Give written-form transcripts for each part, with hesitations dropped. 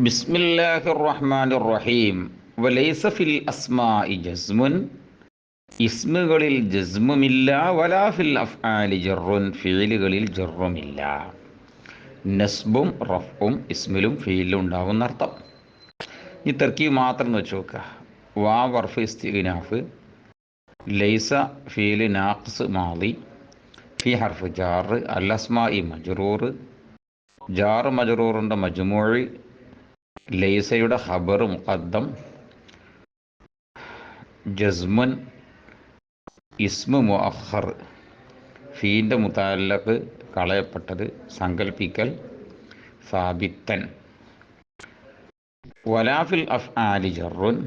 ബിസ്മില്ലാഹിർ റഹ്മാനിർ റഹീം. വലൈസ ഫിൽ അസ്മാഇ ജസ്മുൻ, ഇസ്മുകളിൽ ജസ്മുമില്ല. വലാ ഫിൽ അഫ്ആലി ജർറുൻ, ഫീലുകളിൽ ജർറുമില്ല. നസ്ബും റഫ്ഉം ഇസ്മിലും ഫീലിലും ഉണ്ടാകുന്ന അർത്ഥം. ഈ തർക്കീബ് മാത്രം എന്ന് വെച്ച് നോക്കുക. വാവ് ഹർഫ് ഇസ്തിഗ്നാഫ്, ലൈസ ഫീല് നാഖിസ് മാളി, ഫി ഹർഫ് ജാർ, അൽ അസ്മാഇ മജ്റൂർ, ജാർ മജ്റൂറിൻ്റെ മജ്മൂഇ, ലൈസയുടെ ഖബർ മുഖദ്ദം, ജസ്മുൻ ഇസ്മു മുഅഖർ, ഫീൻ്റെ മുതഅല്ലഖ് കളയപ്പെട്ടത്, സങ്കൽപ്പിക്കൽ, സാബിത്തൻ. വലാഫിൽ അഫ്ആലി ജർറുൻ.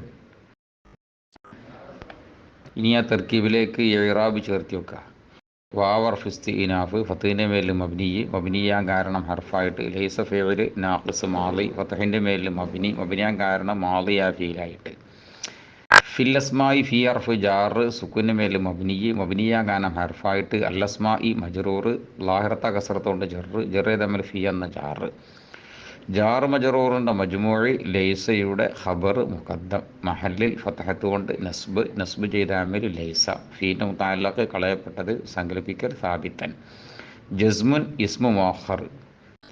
ഇനി ആ തർക്കീബിലേക്ക് ഇറാബ് ചേർത്തി വെക്കുക. വാവ് ഹർഫ് ഇസ്തിഗ്നാഫ്, ഫത്തിൻ്റെ മേലിൽ മബ്നി, മബ്നിയാൻ കാരണം ഹർഫായിട്ട്. ലൈസ ഫീല് നാഖിസ് മാളി, ഫത്തഹിൻ്റെ മേലിൽ മബ്നി, മബ്നിയാൻ കാരണം മാളിയാ ഫീലായിട്ട്. ഫിൽ അസ്മായി ഫി ഹർഫ് ജാർ, സുക്കൂൻ്റെ മേലിൽ മബ്നി, മബ്നിയാൻ കാരണം ഹർഫായിട്ട്. അൽ അസ്മായി മജ്റൂർ, ലാഹിറത്ത കസറത്തുകൊണ്ട് ജറ് തമ്മിൽ ഫി എന്ന ജാർ. ജാർ മജ്റൂറിൻ്റെ മജ്മൂഇ, ലൈസയുടെ ഖബർ മുഖദ്ദം, മഹല്ലിൽ ഫതഹത്ത് കൊണ്ട് നസ്ബ് ചെയ്ത അമൽ ലൈസ, ഫീൻ്റെ മുതഅല്ലഖ് കളയപ്പെട്ടത്, സങ്കല്പിക്കൽ, സാബിത്തൻ. ജസ്മുൻ ഇസ്മു മുഅഖർ,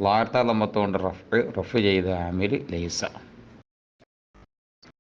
ലാഹിറത്ത ലമ്മത്തുകൊണ്ട് റഫ് ചെയ്ത അമൽ ലൈസ.